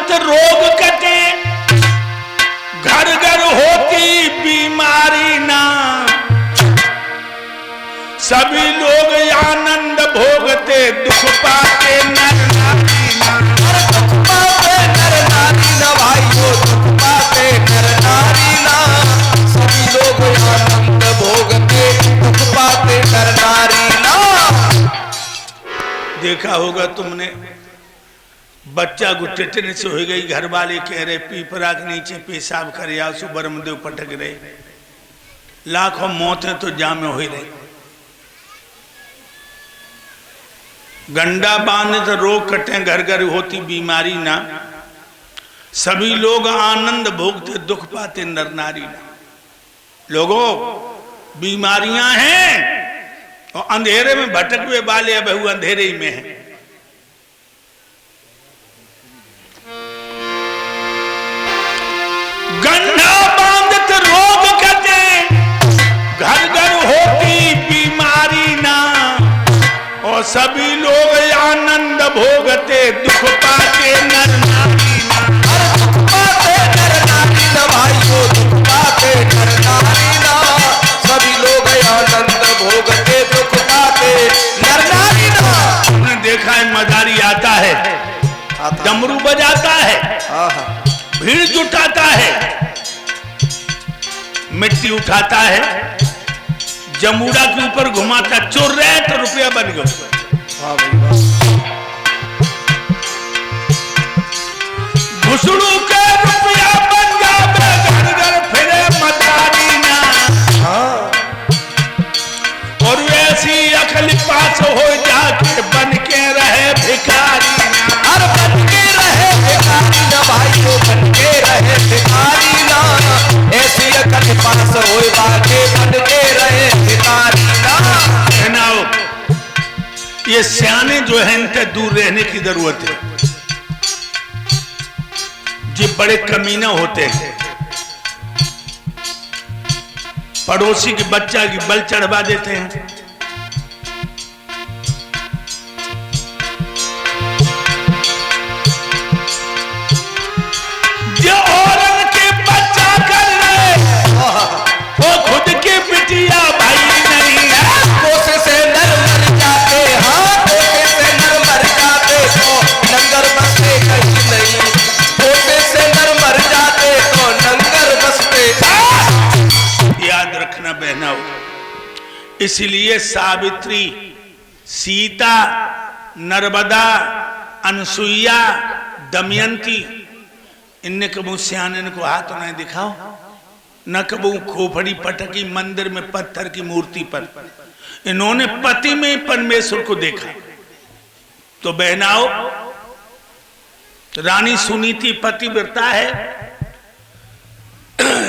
बांधित रोग कटे, घर घर होती बीमारी ना, सभी लोग आनंद भोगते दुख पाते नर नारी ना। दुख पाते नर नारी ना भाइयों, दुख पाते नर नारी ना, सभी लोग आनंद भोगते दुख पाते नर नारी ना। देखा होगा तुमने, बच्चा गुट्टे से हो गई, घर वाले कह रहे पीपरा के नीचे पेशाब करे आसू बरमदेव पटक रहे, लाखों मौतें तो जामे हो ही रही। गंडा बांधे तो रोग कटे, घर घर होती बीमारी ना, सभी लोग आनंद भोगते दुख पाते नर नारी ना। लोगों बीमारियां हैं और अंधेरे में भटकवे वाले अब वो अंधेरे ही में है। गंडा बांधत रोग कटे, घर घर होती बीमारी ना, और सभी लोग आनंद भोगते दुख पाते नर नारी ना। दुख पाते नर नारी ना भाइयों, दुख पाते नर नारी ना, सभी लोग आनंद भोगते दुख पाते नर नारी ना। तुमने देखा है मदारी आता है, डमरू बजाता है, भीड़ जुटाता है, मिट्टी उठाता है, जमूड़ा के ऊपर घुमाता, चोर रहे तो रुपया बन गया। घुसड़ू के रुपया बन जावे, घर घर फिरे मदारी ना, और वैसी अकल पास हो जाके बन के रहे भिखारी ना। हर बन के रहे भिखारी ना भाइयों, बन के रहे भिखारी ना, ऐसी अकल पास हो जाके बन के रहे भिखारी ना। ये सियाने जो है इनसे दूर रहने की जरूरत है, ये बड़े कमीना होते हैं, पड़ोसी के बच्चा की बल चढ़वा देते हैं। जो औरत के बच्चा कर रहे वो खुद की बिटिया भाई नहीं है। कोसे से नर मर जाते, हाँ कोसे से नर मर जाते तो नंगर बसते कहीं नहीं, कोसे से नर मर जाते तो नंगर बसते। याद रखना बहनाओ, इसलिए सावित्री, सीता, नर्मदा, अनसुईया, दमयंती, इनने कबू सियाने को हाथ नहीं दिखाओ, न कबू खोपड़ी पटकी मंदिर में पत्थर की मूर्ति पर। इन्होंने पति में परमेश्वर को देखा। तो बहनाओ, रानी सुनीति पतिव्रता है।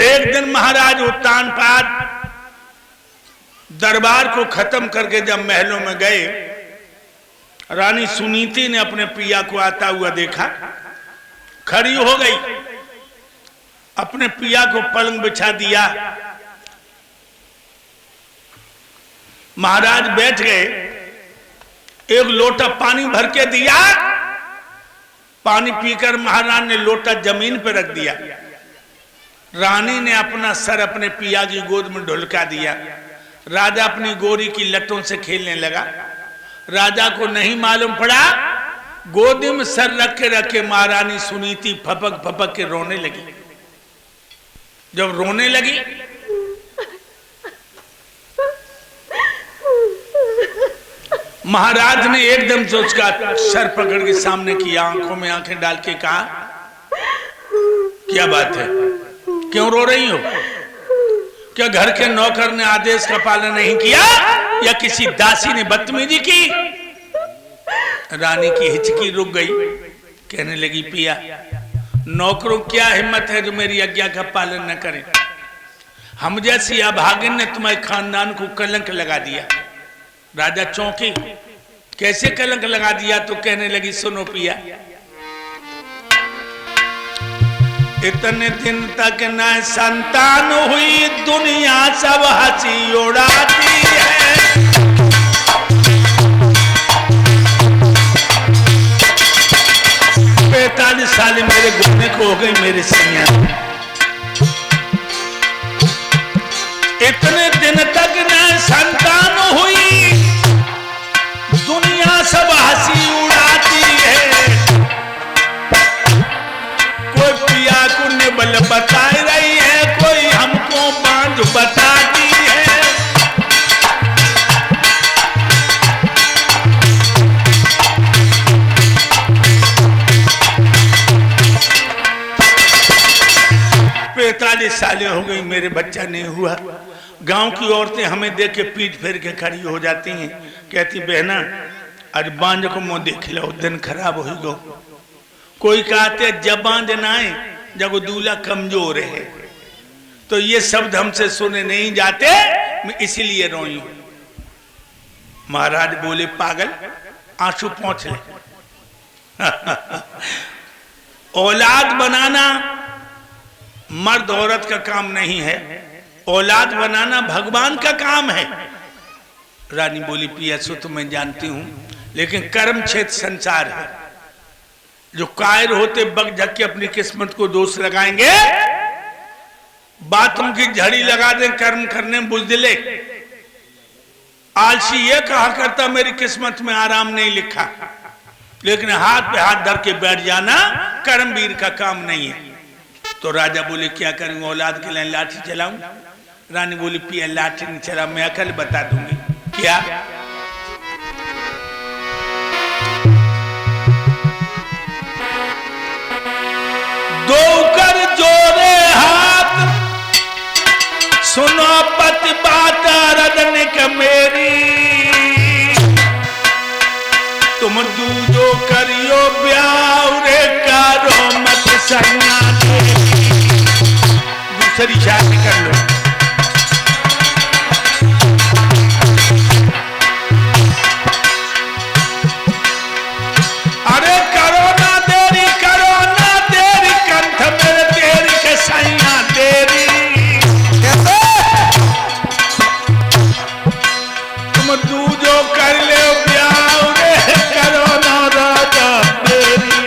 एक दिन महाराज उत्तानपाद दरबार को खत्म करके जब महलों में गए, रानी सुनीति ने अपने पिया को आता हुआ देखा, खड़ी हो गई, अपने पिया को पलंग बिछा दिया, महाराज बैठ गए, एक लोटा पानी भर के दिया, पानी पीकर महाराज ने लोटा जमीन पर रख दिया, रानी ने अपना सर अपने पिया की गोद में ढुलका दिया, राजा अपनी गोरी की लटों से खेलने लगा। राजा को नहीं मालूम पड़ा, गोदी में सर रखे महारानी सुनीति फपक फपक के रोने लगी। जब रोने लगी महाराज ने एकदम से उसका सर पकड़ के सामने किया, आंखों में आंखें डाल के कहा, क्या बात है, क्यों रो रही हो? क्या घर के नौकर ने आदेश का पालन नहीं किया या किसी दासी ने बदतमीजी की? रानी की हिचकी रुक गई, कहने लगी, पिया, नौकरों क्या हिम्मत है जो मेरी आज्ञा का पालन न करें? हम जैसी अभागिन ने तुम्हारे खानदान को कलंक लगा दिया। राजा चौंके, कैसे कलंक लगा दिया? तो कहने लगी, सुनो पिया, इतने दिन तक न संतान हुई, दुनिया सब हंसी उड़ाती है, पिता 45 साल मेरे घूमने को हो गई मेरे सैया। इतने दिन तक न संतान हुई, दुनिया सब हंसी उड़ाती है। कोई पिया को निबल बता रही है, कोई हमको बांझ बताती है। पैंतालीस साल हो गई मेरे बच्चा नहीं हुआ। गांव की औरतें हमें देख के पीठ फेर के खड़ी हो जाती हैं, कहती बहना आज बांझ को मुंह देख लो, दिन खराब हो गो। कोई कहते जब बांझ ना आए जब दूल्हा कमजोर है। तो ये शब्द हमसे सुने नहीं जाते, मैं इसीलिए रोई हूं। महाराज बोले पागल आंसू पहुंच ले। औलाद बनाना मर्द औरत का काम नहीं है, औलाद बनाना भगवान का काम है। रानी बोली पिया सो तो मैं जानती हूं, लेकिन कर्म क्षेत्र संसार है। जो कायर होते बग झक के अपनी किस्मत को दोष लगाएंगे, बातों की झड़ी लगा दें कर्म करने में बुजदिले। आलसी ये कहा करता मेरी किस्मत में आराम नहीं लिखा, लेकिन हाथ पे हाथ धर के बैठ जाना कर्मवीर का काम नहीं है। तो राजा बोले क्या करूंगा, औलाद के लिए लाठी चलाऊं? रानी बोली पिया लाठी नहीं चला, मैं अकल बता दूंगी। क्या? दो कर जोड़े हाथ, सुनो पति बात रदन के मेरी। तुम दूजो करियो ब्याह रे कारो मत सन्ना दूसरी शादी कर लो। अरे करो ना देरी कंठ मेरे तेरी के सैया देरी। तुम दूजो कर ले ब्याह रे करो ना राजा देरी।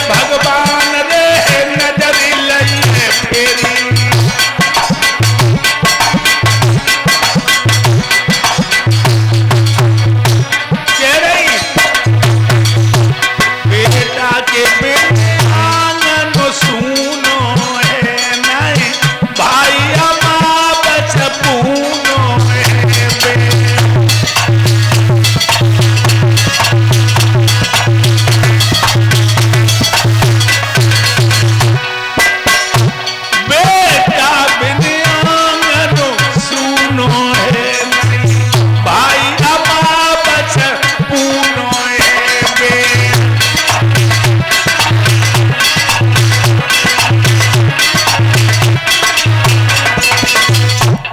भगवान रे नजर लई है फेरी। कह रही बेटा के आंगन सुनो है नहीं, भाई अमा बच पूनो है।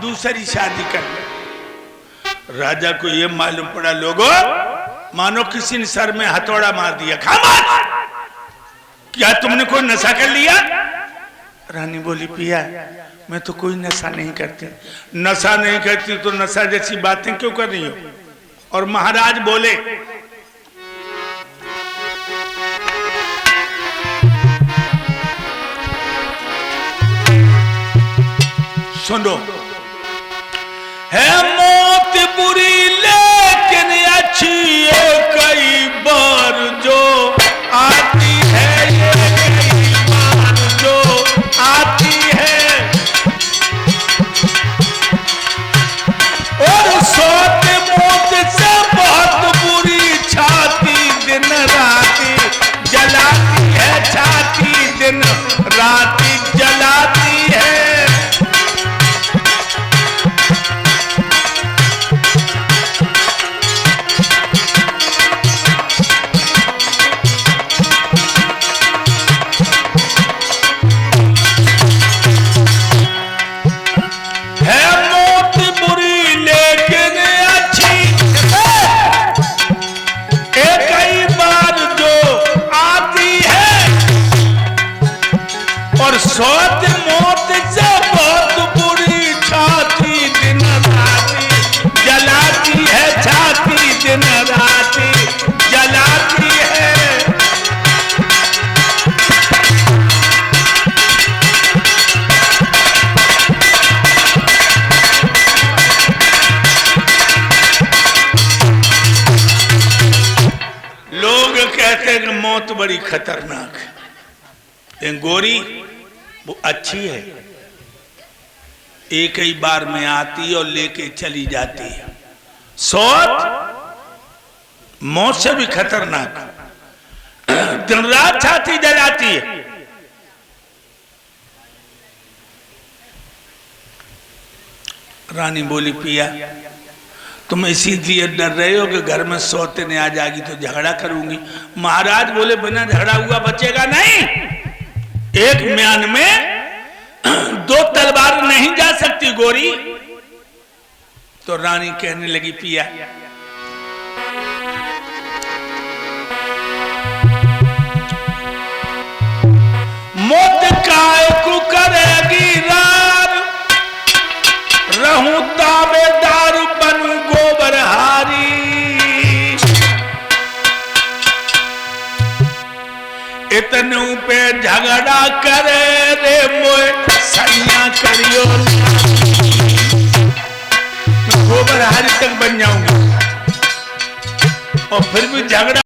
दूसरी शादी कर ले। राजा को यह मालूम पड़ा लोगों, मानो किसी ने सर में हथौड़ा मार दिया। खामोश, क्या तुमने कोई नशा कर लिया? रानी बोली पिया मैं तो कोई नशा नहीं करती। नशा नहीं करती तो नशा जैसी बातें क्यों कर रही हो? और महाराज बोले सुनो, है मौत बुरी लेकिन अच्छी है कई बार जो आती है, ये कई बार जो आती है। और सोत मौत से बहुत बुरी छाती दिन राती जलाती है, छाती दिन राती जलाती है। सोच मौत से बहुत बुरी छाती दिन राती जलाती है, छाती दिन राती जलाती है। लोग कहते हैं कि मौत बड़ी खतरनाक है, लेकिन गोरी वो अच्छी है, एक ही बार में आती और लेके चली जाती है। सोच मौत से भी खतरनाक, दिन रात छाती जलाती है। रानी बोली पिया तुम इसीलिए डर रहे हो कि घर में सौतेने आ जाएगी तो झगड़ा करूंगी। महाराज बोले बिना झगड़ा हुआ बचेगा नहीं, एक म्यान में दो तलवार नहीं जा सकती गोरी। तो रानी कहने लगी पिया मौत काय को करेगी रार, रहूं ताबेदार बनूं गोबरहारी। इतनों पे झगड़ा करे रे मोए सैया करियो, मैं गोबरहारी तक बन जाऊंगा और फिर भी झगड़ा